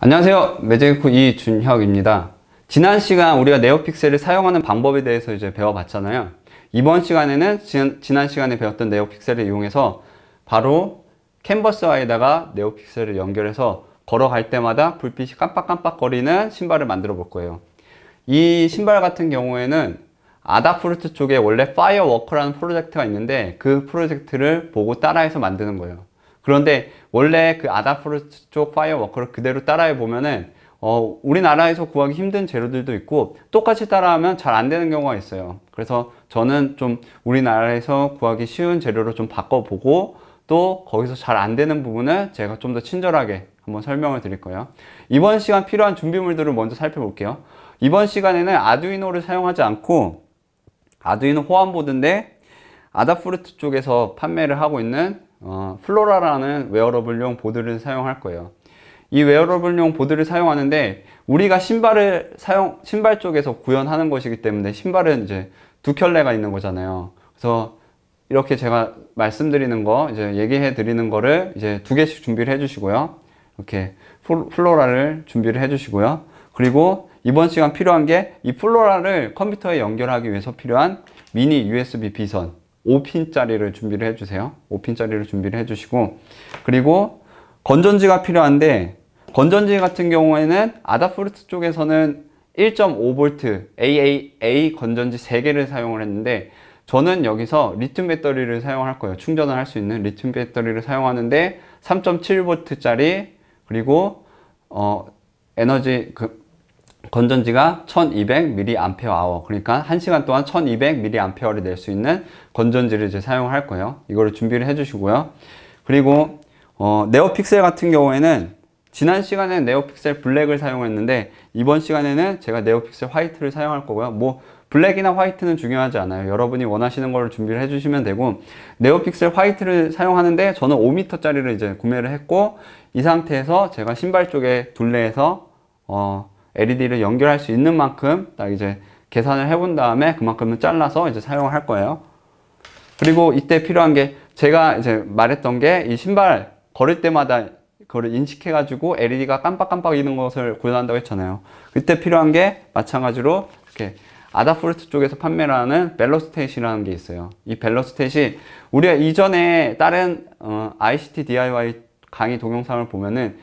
안녕하세요. 매직코 이준혁입니다. 지난 시간 우리가 네오픽셀을 사용하는 방법에 대해서 이제 배워봤잖아요. 이번 시간에는 지난 시간에 배웠던 네오픽셀을 이용해서 바로 캔버스와에다가 네오픽셀을 연결해서 걸어갈 때마다 불빛이 깜빡깜빡거리는 신발을 만들어 볼 거예요. 이 신발 같은 경우에는 아다프루트 쪽에 원래 파이어워커라는 프로젝트가 있는데 그 프로젝트를 보고 따라해서 만드는 거예요. 그런데 원래 그 아다프루트 쪽 파이어워커를 그대로 따라해 보면은 우리나라에서 구하기 힘든 재료들도 있고 똑같이 따라하면 잘 안 되는 경우가 있어요. 그래서 저는 좀 우리나라에서 구하기 쉬운 재료로 좀 바꿔보고 또 거기서 잘 안 되는 부분을 제가 좀 더 친절하게 한번 설명을 드릴 거예요. 이번 시간 필요한 준비물들을 먼저 살펴볼게요. 이번 시간에는 아두이노를 사용하지 않고 아두이노 호환보드인데 아다프루트 쪽에서 판매를 하고 있는 플로라라는 웨어러블용 보드를 사용할 거예요. 이 웨어러블용 보드를 사용하는데 우리가 신발 쪽에서 구현하는 것이기 때문에 신발은 이제 두 켤레가 있는 거잖아요. 그래서 이렇게 제가 말씀드리는 거, 이제 얘기해 드리는 거를 이제 두 개씩 준비를 해 주시고요. 이렇게 플로라를 준비를 해 주시고요. 그리고 이번 시간 필요한 게 이 플로라를 컴퓨터에 연결하기 위해서 필요한 미니 USB B선 5핀짜리를 준비를 해 주세요. 5핀짜리를 준비를 해 주시고, 그리고 건전지가 필요한데 건전지 같은 경우에는 아다프루트 쪽에서는 1.5V AAA 건전지 3개를 사용을 했는데 저는 여기서 리튬 배터리를 사용할 거예요. 충전을 할 수 있는 리튬 배터리를 사용하는데 3.7V짜리 그리고 에너지 건전지가 1200mAh, 그러니까 1시간 동안 1200mAh를 낼 수 있는 건전지를 이제 사용할 거예요. 이거를 준비를 해 주시고요. 그리고 네오픽셀 같은 경우에는 지난 시간에는 네오픽셀 블랙을 사용했는데 이번 시간에는 제가 네오픽셀 화이트를 사용할 거고요. 뭐 블랙이나 화이트는 중요하지 않아요. 여러분이 원하시는 걸 준비를 해 주시면 되고, 네오픽셀 화이트를 사용하는데 저는 5m짜리를 이제 구매를 했고, 이 상태에서 제가 신발 쪽에 둘레에서 LED를 연결할 수 있는 만큼 딱 이제 계산을 해본 다음에 그만큼은 잘라서 이제 사용을 할 거예요. 그리고 이때 필요한 게 제가 이제 말했던 게 이 신발 걸을 때마다 그거를 인식해 가지고 LED가 깜빡깜빡이는 것을 구현한다고 했잖아요. 그때 필요한 게 마찬가지로 이렇게 아다프루트 쪽에서 판매를 하는 벨로스탯이라는 게 있어요. 이 벨로스탯이 우리가 이전에 다른 ICT DIY 강의 동영상을 보면은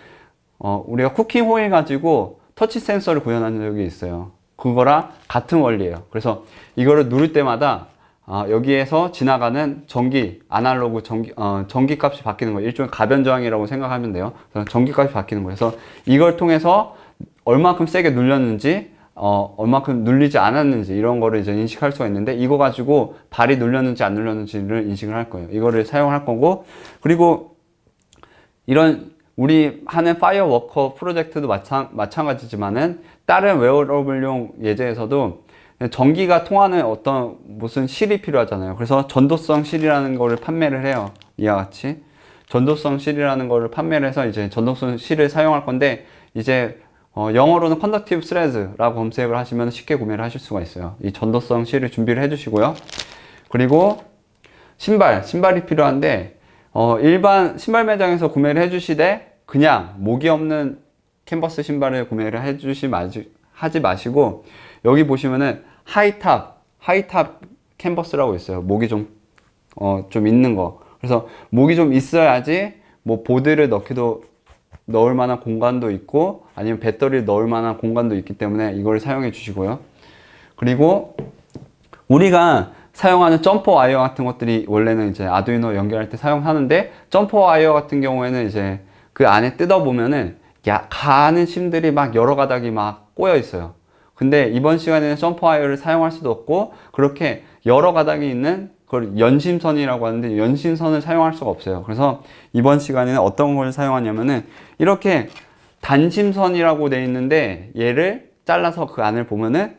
우리가 쿠킹 호일 가지고 터치 센서를 구현한 적이 있어요. 그거랑 같은 원리예요. 그래서 이거를 누를 때마다 여기에서 지나가는 아날로그 전기 값이 바뀌는 거예요. 일종의 가변 저항이라고 생각하면 돼요. 그래서 전기 값이 바뀌는 거예요. 그래서 이걸 통해서 얼마큼 세게 눌렸는지, 얼마큼 눌리지 않았는지 이런 거를 이제 인식할 수가 있는데, 이거 가지고 발이 눌렸는지 안 눌렸는지를 인식을 할 거예요. 이거를 사용할 거고, 그리고 이런 우리 하는 파이어워커 프로젝트도 마찬가지지만은 다른 웨어러블용 예제에서도 전기가 통하는 무슨 실이 필요하잖아요. 그래서 전도성 실이라는 거를 판매를 해요. 이와 같이 전도성 실이라는 거를 판매를 해서 이제 전도성 실을 사용할 건데, 이제 영어로는 conductive threads라고 검색을 하시면 쉽게 구매를 하실 수가 있어요. 이 전도성 실을 준비를 해 주시고요. 그리고 신발이 필요한데 일반 신발 매장에서 구매를 해 주시되 그냥 목이 없는 캔버스 신발을 구매를 하지 마시고, 여기 보시면은 하이탑 캔버스라고 있어요. 목이 좀 있는 거. 그래서 목이 좀 있어야지 뭐 보드를 넣을 만한 공간도 있고 아니면 배터리를 넣을 만한 공간도 있기 때문에 이걸 사용해 주시고요. 그리고 우리가 사용하는 점퍼 와이어 같은 것들이 원래는 이제 아두이노 연결할 때 사용하는데, 점퍼 와이어 같은 경우에는 이제 그 안에 뜯어보면은 가는 심들이 막 여러 가닥이 막 꼬여 있어요. 근데 이번 시간에는 점퍼 와이어를 사용할 수도 없고, 그렇게 여러 가닥이 있는 그걸 연심선이라고 하는데 연심선을 사용할 수가 없어요. 그래서 이번 시간에는 어떤 걸 사용하냐면은 이렇게 단심선이라고 되어 있는데, 얘를 잘라서 그 안을 보면은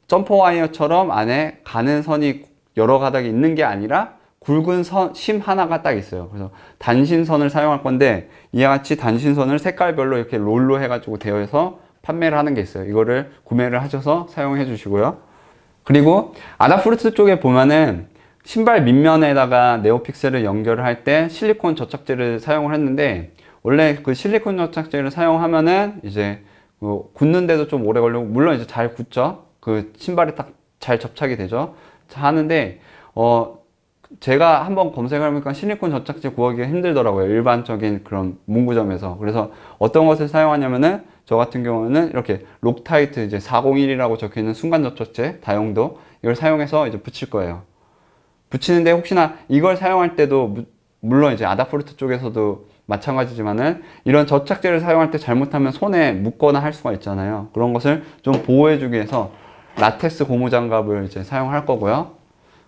점퍼 와이어처럼 안에 가는 선이 여러 가닥이 있는 게 아니라 굵은 심 하나가 딱 있어요. 그래서 단심선을 사용할 건데, 이와 같이 단심선을 색깔별로 이렇게 롤로 해가지고 되어서 판매를 하는 게 있어요. 이거를 구매를 하셔서 사용해 주시고요. 그리고 아다프루트 쪽에 보면은 신발 밑면에다가 네오픽셀을 연결을 할 때 실리콘 접착제를 사용을 했는데, 원래 그 실리콘 접착제를 사용하면은 이제 굳는데도 좀 오래 걸리고, 물론 이제 잘 굳죠. 그 신발에 딱 잘 접착이 되죠. 하는데 제가 한번 검색을 해보니까 실리콘 접착제 구하기가 힘들더라고요. 일반적인 그런 문구점에서. 그래서 어떤 것을 사용하냐면은 저 같은 경우는 이렇게 록타이트 이제 401이라고 적혀 있는 순간 접착제 다용도, 이걸 사용해서 이제 붙일 거예요. 붙이는데 혹시나 이걸 사용할 때도 물론 이제 아다프루트 쪽에서도 마찬가지지만은 이런 접착제를 사용할 때 잘못하면 손에 묻거나 할 수가 있잖아요. 그런 것을 좀 보호해 주기 위해서 라텍스 고무 장갑을 이제 사용할 거고요.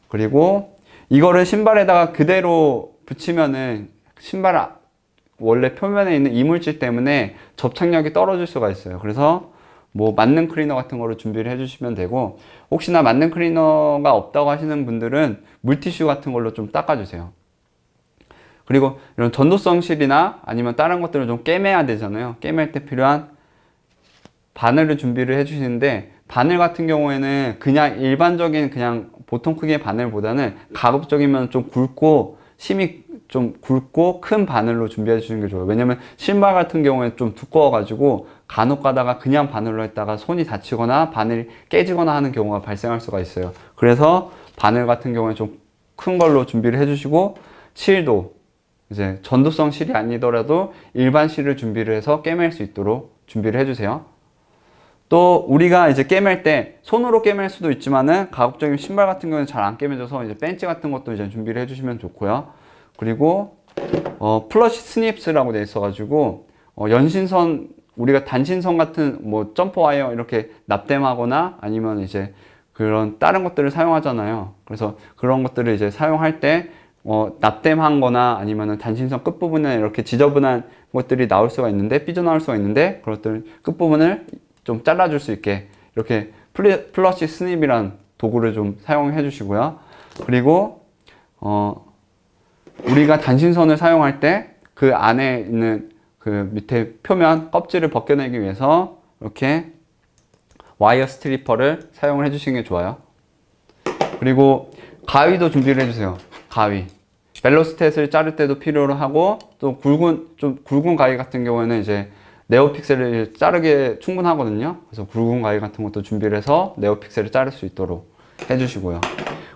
그리고 이거를 신발에다가 그대로 붙이면은 신발 원래 표면에 있는 이물질 때문에 접착력이 떨어질 수가 있어요. 그래서 뭐 맞는 클리너 같은 거를 준비를 해주시면 되고, 혹시나 맞는 클리너가 없다고 하시는 분들은 물티슈 같은 걸로 좀 닦아주세요. 그리고 이런 전도성 실이나 아니면 다른 것들을 좀 꿰매야 되잖아요. 꿰맬 때 필요한 바늘을 준비를 해주시는데, 바늘 같은 경우에는 그냥 일반적인 그냥 보통 크기의 바늘보다는 가급적이면 좀 굵고 심이 좀 굵고 큰 바늘로 준비해 주시는 게 좋아요. 왜냐면 신발 같은 경우에 좀 두꺼워 가지고 간혹 가다가 그냥 바늘로 했다가 손이 다치거나 바늘이 깨지거나 하는 경우가 발생할 수가 있어요. 그래서 바늘 같은 경우에 좀 큰 걸로 준비를 해 주시고, 실도 이제 전도성 실이 아니더라도 일반 실을 준비를 해서 꿰맬 수 있도록 준비를 해 주세요. 또 우리가 이제 꿰맬 때 손으로 꿰맬 수도 있지만은 가급적이면 신발 같은 경우는 잘 안 꿰매져서 이제 벤치 같은 것도 이제 준비를 해주시면 좋고요. 그리고 플러시 스닙스라고 되어 있어가지고 연신선, 우리가 단신선 같은 뭐 점퍼 와이어 이렇게 납땜하거나 아니면 이제 그런 다른 것들을 사용하잖아요. 그래서 그런 것들을 이제 사용할 때 납땜한 거나 아니면은 단신선 끝부분에 이렇게 지저분한 것들이 나올 수가 있는데, 삐져나올 수가 있는데, 그것들 끝부분을 좀 잘라줄 수 있게 이렇게 플러시 스닙이란 도구를 좀 사용해 주시고요. 그리고 우리가 단신선을 사용할 때 그 안에 있는 그 밑에 표면 껍질을 벗겨내기 위해서 이렇게 와이어 스트리퍼를 사용을 해 주시는 게 좋아요. 그리고 가위도 준비를 해 주세요. 가위. 벨로스탯을 자를 때도 필요로 하고, 또 좀 굵은 가위 같은 경우에는 이제 네오픽셀을 자르기에 충분하거든요. 그래서 굵은 가위 같은 것도 준비를 해서 네오픽셀을 자를 수 있도록 해주시고요.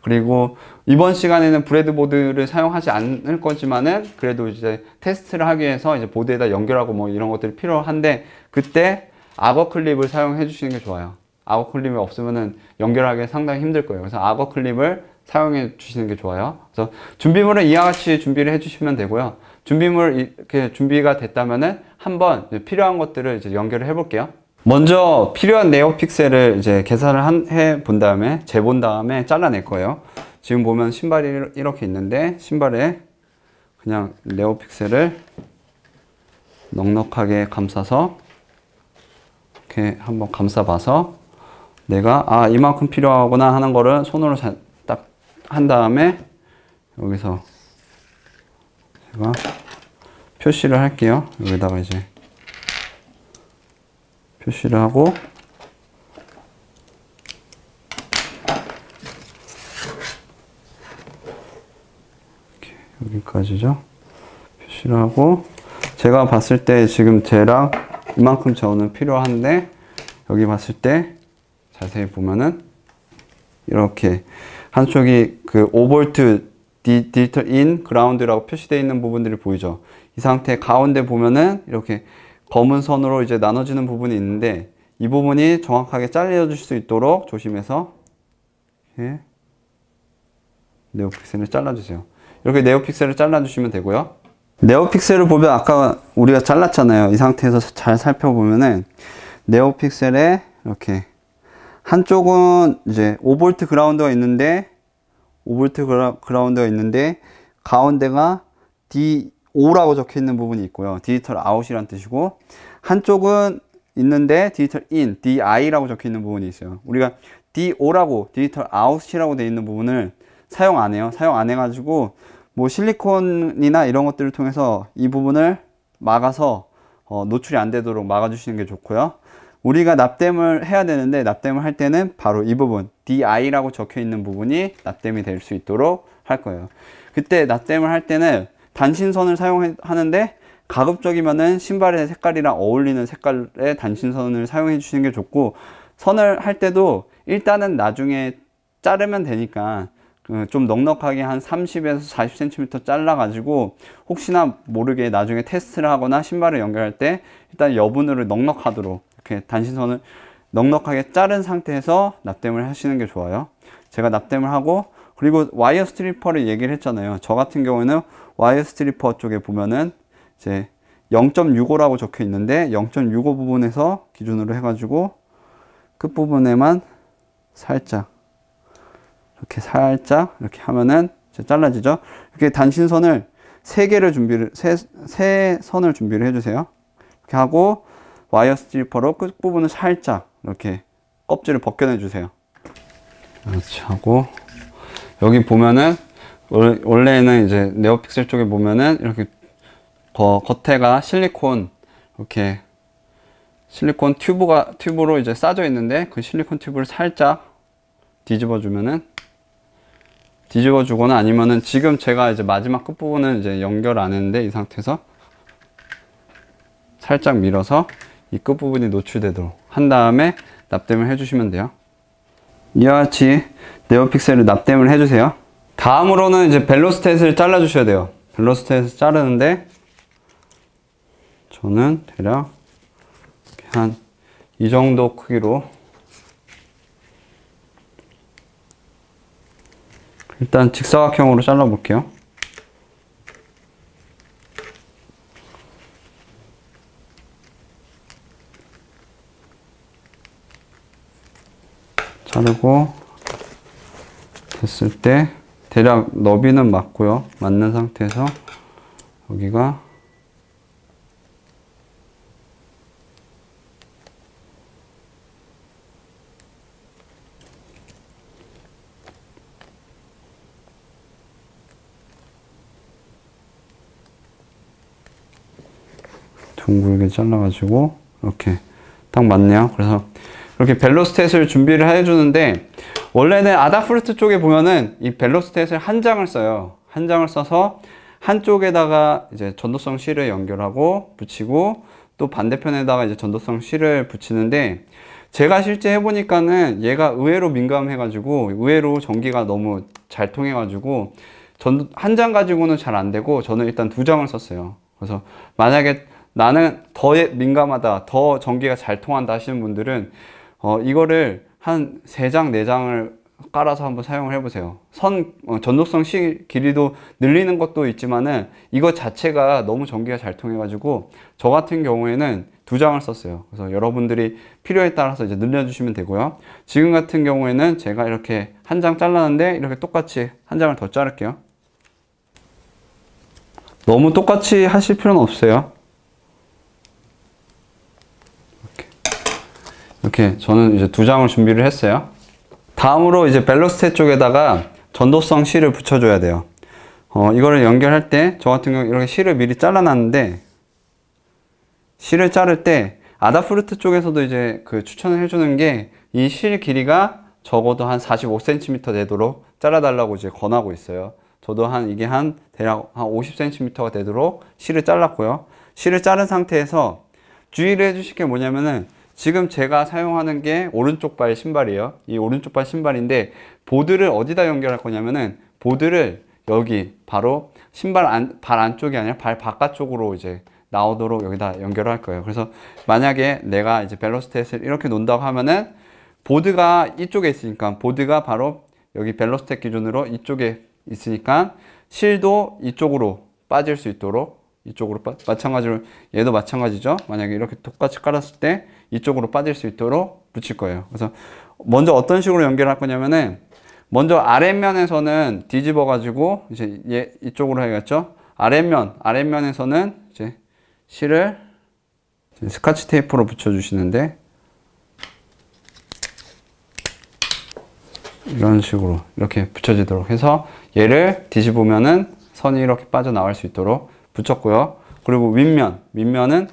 그리고 이번 시간에는 브레드보드를 사용하지 않을 거지만은 그래도 이제 테스트를 하기 위해서 이제 보드에다 연결하고 뭐 이런 것들이 필요한데, 그때 악어 클립을 사용해 주시는 게 좋아요. 악어 클립이 없으면은 연결하기 상당히 힘들 거예요. 그래서 악어 클립을 사용해 주시는 게 좋아요. 그래서 준비물은 이와 같이 준비를 해 주시면 되고요. 준비물 이렇게 준비가 됐다면은 한번 필요한 것들을 이제 연결을 해 볼게요. 먼저 필요한 네오픽셀을 이제 계산을 해 본 다음에 재본 다음에 잘라낼 거예요. 지금 보면 신발이 이렇게 있는데, 신발에 그냥 네오픽셀을 넉넉하게 감싸서 이렇게 한번 감싸 봐서 내가 이만큼 필요하구나 하는 거를 손으로 딱 한 다음에 여기서 제가 표시를 할게요. 여기다가 이제 표시를 하고, 이렇게 여기까지죠. 표시를 하고, 제가 봤을 때 지금 쟤랑 이만큼 저는 필요한데, 여기 봤을 때 자세히 보면은 이렇게 한쪽이 그 5V 디지털 인 그라운드라고 표시되어 있는 부분들이 보이죠. 이 상태 가운데 보면은 이렇게 검은 선으로 이제 나눠지는 부분이 있는데, 이 부분이 정확하게 잘려질 수 있도록 조심해서 이렇게 네오픽셀을 잘라주세요. 이렇게 네오픽셀을 잘라주시면 되고요. 네오픽셀을 보면 아까 우리가 잘랐잖아요. 이 상태에서 잘 살펴보면은 네오픽셀에 이렇게 한쪽은 이제 5V 그라운드가 있는데, 5V 그라운드가 있는데 가운데가 D5라고 적혀 있는 부분이 있고요. 디지털 아웃이란 뜻이고, 한쪽은 있는데 디지털 인, DI라고 적혀 있는 부분이 있어요. 우리가 D5라고 디지털 아웃이라고 되어 있는 부분을 사용 안 해요. 사용 안 해가지고 뭐 실리콘이나 이런 것들을 통해서 이 부분을 막아서 노출이 안 되도록 막아주시는 게 좋고요. 우리가 납땜을 해야 되는데, 납땜을 할 때는 바로 이 부분 DI라고 적혀 있는 부분이 납땜이 될 수 있도록 할 거예요. 그때 납땜을 할 때는 단신선을 사용하는데 가급적이면은 신발의 색깔이랑 어울리는 색깔의 단신선을 사용해 주시는 게 좋고, 선을 할 때도 일단은 나중에 자르면 되니까 좀 넉넉하게 한 30에서 40cm 잘라 가지고 혹시나 모르게 나중에 테스트를 하거나 신발을 연결할 때 일단 여분으로 넉넉하도록 이렇게 단신선을 넉넉하게 자른 상태에서 납땜을 하시는 게 좋아요. 제가 납땜을 하고, 그리고 와이어 스트리퍼를 얘기를 했잖아요. 저 같은 경우에는 와이어 스트리퍼 쪽에 보면은 이제 0.65라고 적혀 있는데 0.65 부분에서 기준으로 해가지고 끝부분에만 살짝 이렇게 살짝 이렇게 하면은 이제 잘라지죠. 이렇게 단신선을 세 선을 준비를 해주세요. 이렇게 하고 와이어 스트리퍼로 끝부분을 살짝 이렇게 껍질을 벗겨내 주세요. 이렇게 하고, 여기 보면은 원래는 이제 네오픽셀 쪽에 보면은 이렇게 겉에가 실리콘, 이렇게 실리콘 튜브로 이제 싸져 있는데 그 실리콘 튜브를 살짝 뒤집어 주면은, 뒤집어 주거나 아니면은 지금 제가 이제 마지막 끝부분은 이제 연결 안 했는데 이 상태에서 살짝 밀어서 이 끝부분이 노출되도록 한 다음에 납땜을 해주시면 돼요. 이와 같이 네오픽셀을 납땜을 해주세요. 다음으로는 이제 벨로스텟을 잘라주셔야 돼요. 벨로스텟을 자르는데 저는 대략 한 이 정도 크기로 일단 직사각형으로 잘라 볼게요. 자르고 됐을 때 대략 너비는 맞고요. 맞는 상태에서 여기가 둥글게 잘라가지고 이렇게 딱 맞네요. 그래서 이렇게 벨로스텟을 준비를 해주는데, 원래는 아다프루트 쪽에 보면은 이 벨로스텟을 한 장을 써요. 한 장을 써서 한쪽에다가 이제 전도성 실을 연결하고 붙이고, 또 반대편에다가 이제 전도성 실을 붙이는데, 제가 실제 해보니까는 얘가 의외로 민감해가지고 의외로 전기가 너무 잘 통해가지고 한 장 가지고는 잘 안 되고, 저는 일단 두 장을 썼어요. 그래서 만약에 나는 더 민감하다, 더 전기가 잘 통한다 하시는 분들은 이거를 한 3장, 4장을 깔아서 한번 사용을 해보세요. 전도성 실 길이도 늘리는 것도 있지만은 이거 자체가 너무 전기가 잘 통해가지고 저 같은 경우에는 2장을 썼어요. 그래서 여러분들이 필요에 따라서 이제 늘려주시면 되고요. 지금 같은 경우에는 제가 이렇게 한 장 잘랐는데 이렇게 똑같이 한 장을 더 자를게요. 너무 똑같이 하실 필요는 없어요. 이렇게 저는 이제 2장을 준비를 했어요. 다음으로 이제 벨로스텟 쪽에다가 전도성 실을 붙여줘야 돼요. 이거를 연결할 때 저 같은 경우 이렇게 실을 미리 잘라놨는데, 실을 자를 때 아다프루트 쪽에서도 이제 추천을 해주는 게 이 실 길이가 적어도 한 45cm 되도록 잘라달라고 이제 권하고 있어요. 저도 이게 대략 한 50cm가 되도록 실을 잘랐고요. 실을 자른 상태에서 주의를 해주실 게 뭐냐면은, 지금 제가 사용하는 게 오른쪽 발 신발이에요. 이 오른쪽 발 신발인데, 보드를 어디다 연결할 거냐면은, 보드를 여기 바로 발 안쪽이 아니라 발 바깥쪽으로 이제 나오도록 여기다 연결할 거예요. 그래서 만약에 내가 이제 벨로스텟을 이렇게 놓는다고 하면은, 보드가 이쪽에 있으니까, 보드가 바로 여기 벨로스텟 기준으로 이쪽에 있으니까 실도 이쪽으로 빠질 수 있도록, 이쪽으로 마찬가지로 얘도 마찬가지죠. 만약에 이렇게 똑같이 깔았을 때 이쪽으로 빠질 수 있도록 붙일 거예요. 그래서 먼저 어떤 식으로 연결할 거냐면은, 먼저 아랫면에서는 뒤집어 가지고 이제 이쪽으로 해야겠죠. 아랫면에서는 이제 실을 스카치 테이프로 붙여 주시는데, 이런 식으로 이렇게 붙여지도록 해서 얘를 뒤집으면은 선이 이렇게 빠져나갈 수 있도록 붙였고요. 그리고 윗면은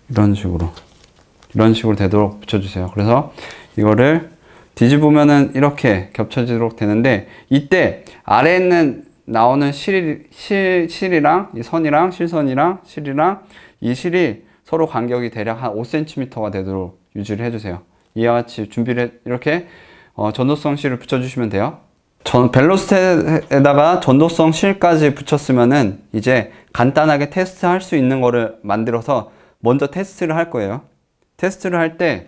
이런 식으로 되도록 붙여주세요. 그래서 이거를 뒤집으면은 이렇게 겹쳐지도록 되는데, 이때 아래에 있는 나오는 실이랑 이 선이랑 실선이랑 실이랑 이 실이 서로 간격이 대략 한 5cm가 되도록 유지를 해주세요. 이와 같이 준비를 이렇게 전도성 실을 붙여주시면 돼요. 벨로스tet에다가 전도성 실까지 붙였으면은 이제 간단하게 테스트 할 수 있는 거를 만들어서 먼저 테스트를 할 거예요. 테스트를 할 때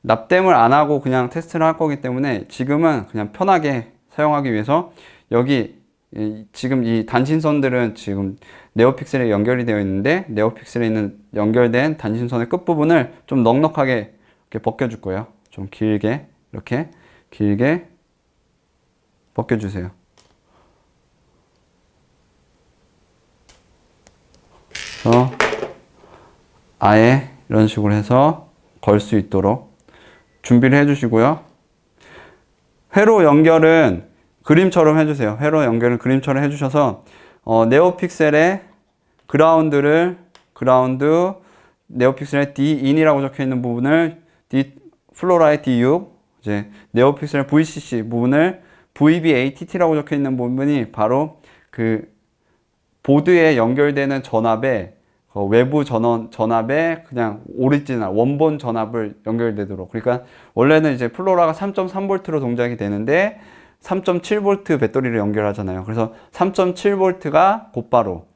납땜을 안 하고 그냥 테스트를 할 거기 때문에 지금은 그냥 편하게 사용하기 위해서 여기 지금 이 단신선들은 지금 네오픽셀에 연결이 되어 있는데 네오픽셀에 있는 연결된 단신선의 끝부분을 좀 넉넉하게 이렇게 벗겨줄 거예요. 좀 길게 이렇게 길게 벗겨주세요. 그래서 아예 이런 식으로 해서 걸 수 있도록 준비를 해주시고요. 회로 연결은 그림처럼 해주세요. 회로 연결을 그림처럼 해주셔서 네오픽셀의 그라운드 네오픽셀의 D-in이라고 적혀 있는 부분을 플로라의 D6, 이제 네오픽셀의 VCC 부분을 VBATT라고 적혀 있는 부분이 바로 그 보드에 연결되는 전압에 외부 전압에 그냥 오리지널 원본 전압을 연결되도록. 그러니까 원래는 이제 플로라가 3.3V로 동작이 되는데 3.7V 배터리를 연결하잖아요. 그래서 3.7V가 곧바로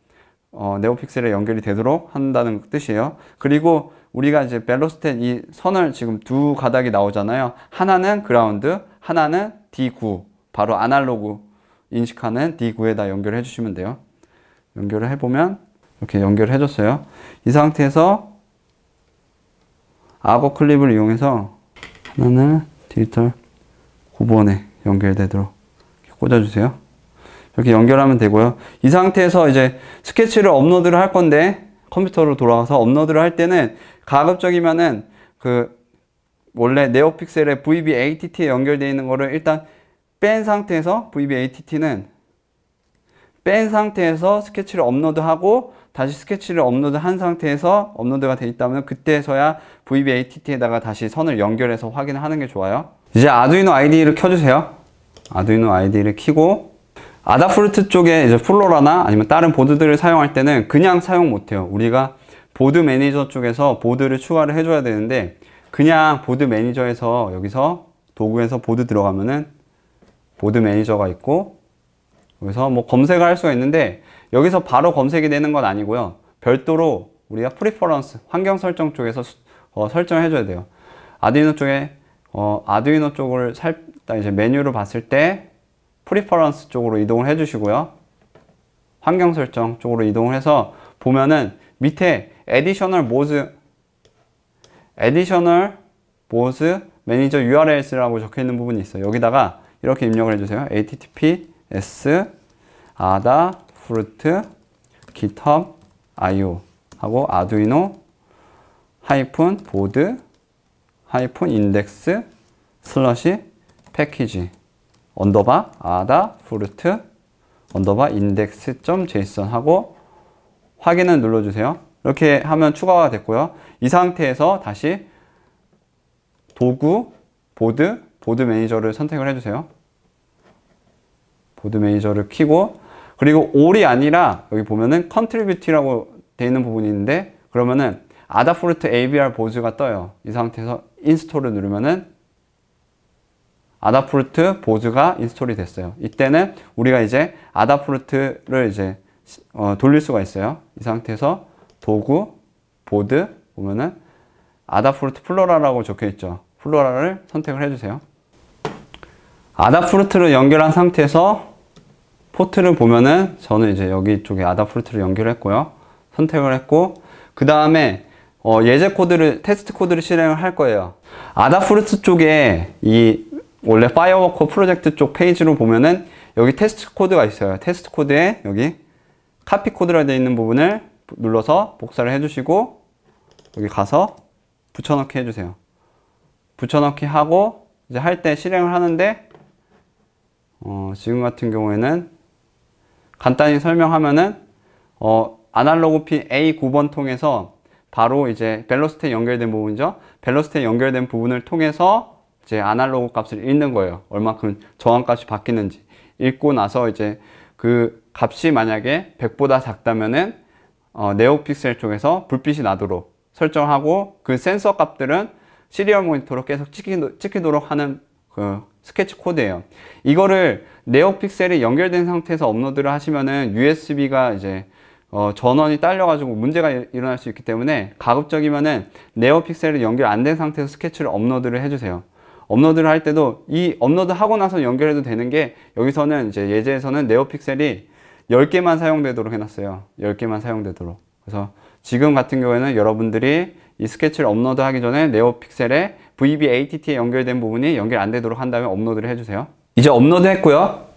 네오픽셀에 연결이 되도록 한다는 뜻이에요. 그리고 우리가 이제 벨로스tet 이 선을 지금 두 가닥이 나오잖아요. 하나는 그라운드, 하나는 D9, 바로 아날로그 인식하는 D9에다 연결해 주시면 돼요. 연결을 해보면 이렇게 연결을 해줬어요. 이 상태에서 악어 클립을 이용해서 하나는 디지털 9번에 연결되도록 꽂아주세요. 이렇게 연결하면 되고요. 이 상태에서 이제 스케치를 업로드를 할 건데 컴퓨터로 돌아가서 업로드를 할 때는 가급적이면은 원래 네오픽셀의 VBATT에 연결되어 있는 거를 일단 뺀 상태에서 VBATT는 뺀 상태에서 스케치를 업로드하고 다시 스케치를 업로드한 상태에서 업로드가 돼 있다면 그때서야 VBATT에다가 다시 선을 연결해서 확인을 하는 게 좋아요. 이제 아두이노 IDE를 켜주세요. 아두이노 IDE를 켜고 아다프루트 쪽에 이제 플로라나 아니면 다른 보드들을 사용할 때는 그냥 사용 못해요. 우리가 보드 매니저 쪽에서 보드를 추가를 해줘야 되는데 그냥 보드 매니저에서 여기서 도구에서 보드 들어가면은 보드 매니저가 있고 여기서 뭐 검색을 할 수가 있는데 여기서 바로 검색이 되는 건 아니고요. 별도로 우리가 프리퍼런스 환경 설정 쪽에서 설정을 해줘야 돼요. 아두이노 쪽에 아두이노 쪽을 이제 메뉴를 봤을 때 프리퍼런스 쪽으로 이동을 해주시고요. 환경 설정 쪽으로 이동을 해서 보면은 밑에 Additional Modes Manager URLs라고 적혀 있는 부분이 있어요. 여기다가 이렇게 입력을 해주세요. https adafruit github io 하고 아두이노 보드 인덱스 /패키지 adafruit index.json 하고 확인을 눌러주세요. 이렇게 하면 추가가 됐고요. 이 상태에서 다시 도구 보드 매니저를 선택을 해주세요. 보드 매니저를 켜고 그리고 all이 아니라 여기 보면은 contribute라고 되어 있는 부분이 있는데 그러면은 adafruit AVR 보즈가 떠요. 이 상태에서 인스톨을 누르면은 adafruit 보즈가 인스톨이 됐어요. 이때는 우리가 이제 adafruit를 이제 돌릴 수가 있어요. 이 상태에서 도구 보드 보면은 adafruit 플로라라고 적혀 있죠. 플로라를 선택을 해주세요. 아다프루트를 연결한 상태에서 포트를 보면은 저는 이제 여기 쪽에 아다프루트를 연결했고요. 선택을 했고 그 다음에 예제 코드를 테스트 코드를 실행을 할 거예요. 아다프루트 쪽에 이 원래 파이어워커 프로젝트 쪽 페이지로 보면은 여기 테스트 코드가 있어요. 테스트 코드에 여기 카피 코드라 되어 있는 부분을 눌러서 복사를 해주시고 여기 가서 붙여넣기 해주세요. 붙여넣기 하고 이제 할 때 실행을 하는데 지금 같은 경우에는 간단히 설명하면은 아날로그 핀 A9번 통해서 바로 이제 벨로스tet 연결된 부분이죠. 벨로스tet 연결된 부분을 통해서 이제 아날로그 값을 읽는 거예요. 얼마큼 저항값이 바뀌는지. 읽고 나서 이제 그 값이 만약에 100보다 작다면은 네오픽셀 쪽에서 불빛이 나도록 설정하고, 그 센서 값들은 시리얼 모니터로 계속 찍히도록 하는 그 스케치 코드예요. 이거를 네오픽셀이 연결된 상태에서 업로드를 하시면은 USB가 이제 전원이 딸려가지고 문제가 일어날 수 있기 때문에 가급적이면은 네오픽셀이 연결 안 된 상태에서 스케치를 업로드를 해주세요. 업로드를 할 때도 이 업로드 하고 나서 연결해도 되는 게, 여기서는 이제 예제에서는 네오픽셀이 10개만 사용되도록 해놨어요. 10개만 사용되도록. 그래서 지금 같은 경우에는 여러분들이 이 스케치를 업로드 하기 전에 네오픽셀에 VBATT에 연결된 부분이 연결 안 되도록 한 다음에 업로드를 해주세요. 이제 업로드 했고요.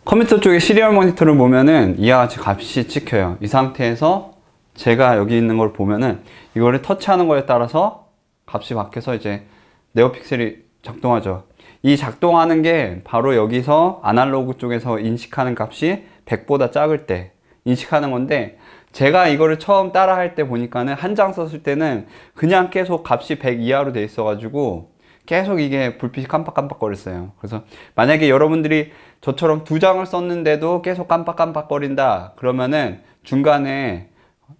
컴퓨터 쪽에 시리얼 모니터를 보면은 이와 같이 값이 찍혀요. 이 상태에서 제가 여기 있는 걸 보면은 이거를 터치하는 거에 따라서 값이 바뀌어서 이제 네오픽셀이 작동하죠. 이 작동하는 게 바로 여기서 아날로그 쪽에서 인식하는 값이 100보다 작을 때 인식하는 건데, 제가 이거를 처음 따라 할 때 보니까는 한 장 썼을 때는 그냥 계속 값이 100 이하로 돼 있어 가지고 계속 이게 불빛이 깜빡깜빡 거렸어요. 그래서 만약에 여러분들이 저처럼 2장을 썼는데도 계속 깜빡깜빡 거린다 그러면은 중간에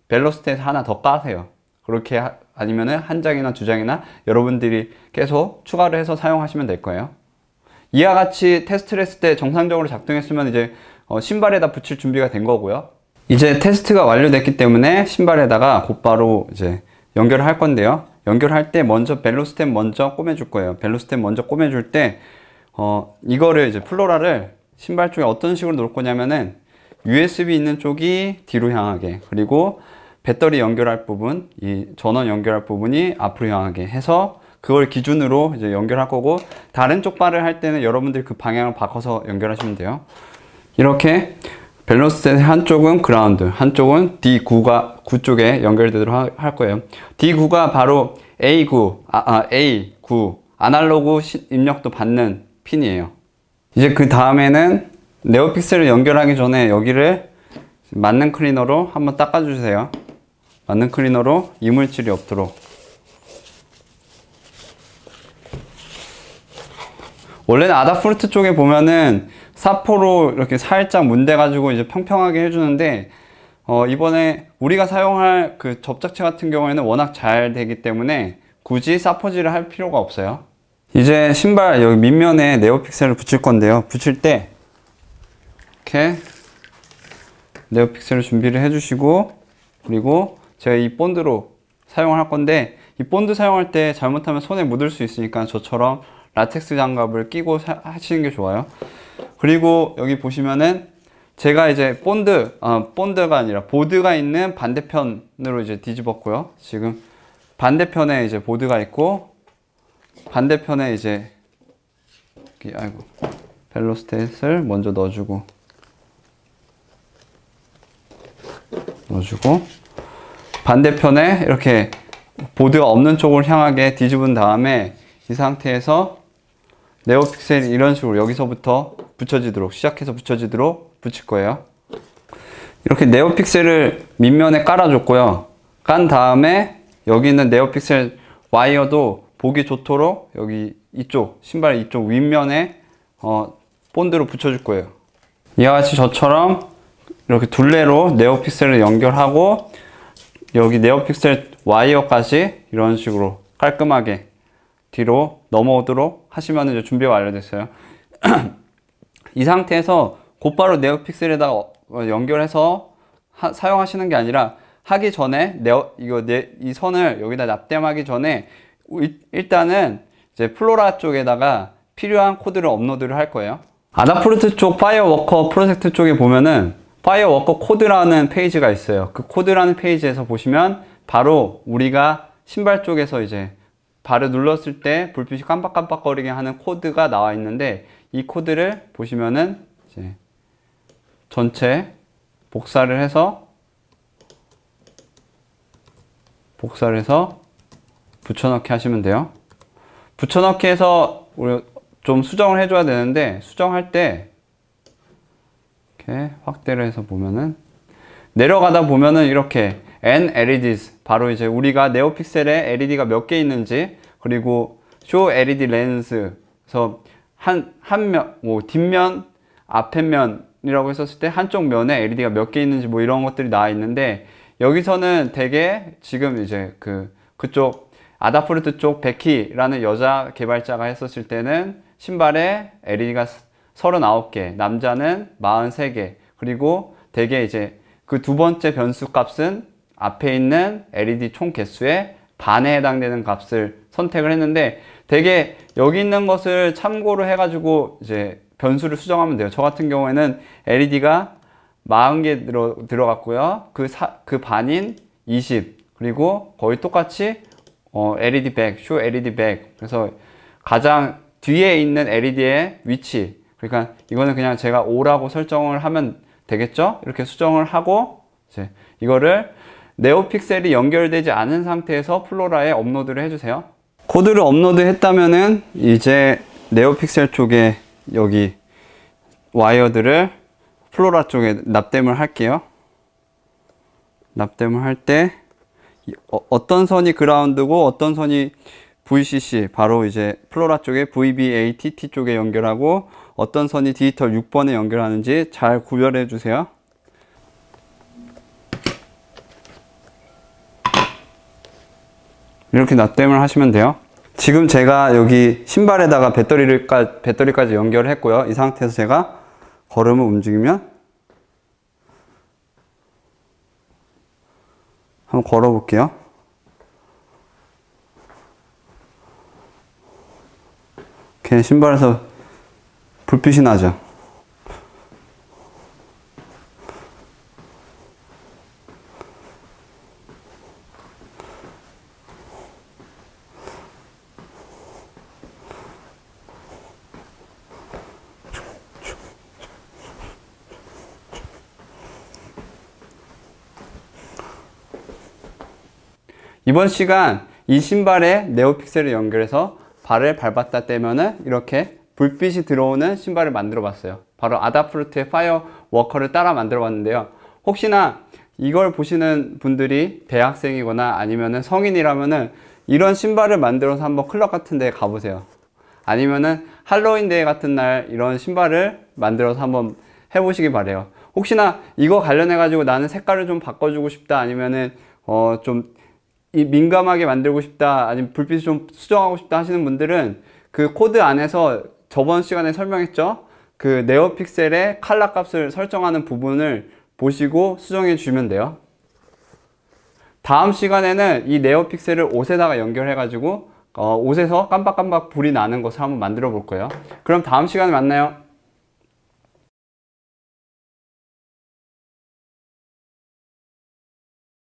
벨로시티에서 하나 더 까세요. 그렇게 아니면은 한 장이나 2장이나 여러분들이 계속 추가를 해서 사용하시면 될 거예요. 이와 같이 테스트를 했을 때 정상적으로 작동했으면 이제 신발에다 붙일 준비가 된 거고요. 이제 테스트가 완료됐기 때문에 신발에다가 곧바로 이제 연결을 할 건데요. 연결할 때 먼저 벨로스템 먼저 꿰매줄 거예요. 벨로스템 먼저 꿰매줄 때 이거를 이제 플로라를 신발 쪽에 어떤 식으로 놓을 거냐면은 USB 있는 쪽이 뒤로 향하게, 그리고 배터리 연결할 부분, 이 전원 연결할 부분이 앞으로 향하게 해서 그걸 기준으로 이제 연결할 거고, 다른 쪽 발을 할 때는 여러분들 그 방향을 바꿔서 연결하시면 돼요. 이렇게 밸런스 한쪽은 그라운드, 한쪽은 D9 쪽에 연결되도록 할 거예요. D9가 바로 A9 아날로그 입력도 받는 핀이에요. 이제 그 다음에는 네오픽셀을 연결하기 전에 여기를 맞는 클리너로 한번 닦아주세요. 맞는 클리너로 이물질이 없도록. 원래는 아다프루트 쪽에 보면은 사포로 이렇게 살짝 문대가지고 이제 평평하게 해주는데, 이번에 우리가 사용할 그 접착제 같은 경우에는 워낙 잘 되기 때문에 굳이 사포질을 할 필요가 없어요. 이제 신발 여기 밑면에 네오픽셀을 붙일 건데요. 붙일 때 이렇게 네오픽셀을 준비를 해주시고, 그리고 제가 이 본드로 사용을 할 건데, 이 본드 사용할 때 잘못하면 손에 묻을 수 있으니까 저처럼 라텍스 장갑을 끼고 하시는 게 좋아요. 그리고 여기 보시면은 제가 이제 본드가 아니라 보드가 있는 반대편으로 이제 뒤집었고요. 지금 반대편에 이제 보드가 있고, 반대편에 이제 벨로스텟을 먼저 넣어주고 반대편에 이렇게 보드가 없는 쪽을 향하게 뒤집은 다음에 이 상태에서 네오픽셀이 이런 식으로 여기서부터 붙여지도록, 시작해서 붙여지도록 붙일 거예요. 이렇게 네오픽셀을 밑면에 깔아줬고요. 깐 다음에 여기 있는 네오픽셀 와이어도 보기 좋도록 여기 이쪽, 신발 이쪽 윗면에 본드로 붙여줄 거예요. 이와 같이 저처럼 이렇게 둘레로 네오픽셀을 연결하고 여기 네오픽셀 와이어까지 이런 식으로 깔끔하게 뒤로 넘어오도록 하시면 이제 준비가 완료됐어요. 이 상태에서 곧바로 네오픽셀에다가 연결해서 사용하시는 게 아니라, 하기 전에 이 선을 여기다 납땜하기 전에 일단은 이제 플로라 쪽에다가 필요한 코드를 업로드를 할 거예요. 아다프루트 쪽 파이어워커 프로젝트 쪽에 보면은 파이어워커 코드라는 페이지가 있어요. 그 코드라는 페이지에서 보시면 바로 우리가 신발 쪽에서 이제 발을 눌렀을 때 불빛이 깜빡깜빡거리게 하는 코드가 나와 있는데, 이 코드를 보시면은 이제 전체 복사를 해서 붙여넣기 하시면 돼요. 붙여넣기 해서 우리 좀 수정을 해줘야 되는데, 수정할 때 이렇게 확대를 해서 보면은 내려가다 보면은 이렇게 N LEDs, 바로 이제 우리가 네오픽셀에 LED가 몇 개 있는지, 그리고 Show LED Lens, 그래서 뒷면 앞에면이라고 했었을 때 한쪽 면에 LED가 몇 개 있는지 뭐 이런 것들이 나와 있는데, 여기서는 되게 지금 이제 그쪽 아다프루트 쪽 베키라는 여자 개발자가 했었을 때는 신발에 LED가 39개, 남자는 43개, 그리고 되게 이제 그 두 번째 변수 값은 앞에 있는 LED 총 개수의 반에 해당되는 값을 선택을 했는데, 되게 여기 있는 것을 참고로 해가지고 이제 변수를 수정하면 돼요. 저 같은 경우에는 LED가 40개 들어갔고요. 그 반인 20, 그리고 거의 똑같이 LED 백, 쇼 LED 백. 그래서 가장 뒤에 있는 LED의 위치, 그러니까 이거는 그냥 제가 5라고 설정을 하면 되겠죠? 이렇게 수정을 하고 이제 이거를 네오픽셀이 연결되지 않은 상태에서 플로라에 업로드를 해주세요. 코드를 업로드 했다면은 이제 네오픽셀 쪽에 여기 와이어들을 플로라 쪽에 납땜을 할게요. 납땜을 할 때 어떤 선이 그라운드고 어떤 선이 VCC, 바로 이제 플로라 쪽에 VBATT 쪽에 연결하고 어떤 선이 디지털 6번에 연결하는지 잘 구별해 주세요. 이렇게 납땜을 하시면 돼요. 지금 제가 여기 신발에다가 배터리까지 연결을 했고요. 이 상태에서 제가 걸음을 움직이면 한번 걸어 볼게요. 이렇게 신발에서 불빛이 나죠. 이번 시간 이 신발에 네오픽셀을 연결해서 발을 밟았다 떼면은 이렇게 불빛이 들어오는 신발을 만들어 봤어요. 바로 아다프루트의 파이어 워커를 따라 만들어 봤는데요. 혹시나 이걸 보시는 분들이 대학생이거나 아니면은 성인이라면은 이런 신발을 만들어서 한번 클럽 같은 데 가보세요. 아니면은 할로윈 데이 같은 날 이런 신발을 만들어서 한번 해보시기 바래요. 혹시나 이거 관련해 가지고 나는 색깔을 좀 바꿔주고 싶다, 아니면은 좀 민감하게 만들고 싶다, 아니면 불빛을 좀 수정하고 싶다 하시는 분들은 그 코드 안에서 저번 시간에 설명했죠? 그 네오픽셀의 컬러 값을 설정하는 부분을 보시고 수정해 주시면 돼요. 다음 시간에는 이 네오픽셀을 옷에다가 연결해 가지고 옷에서 깜빡깜빡 불이 나는 것을 한번 만들어 볼 거예요. 그럼 다음 시간에 만나요.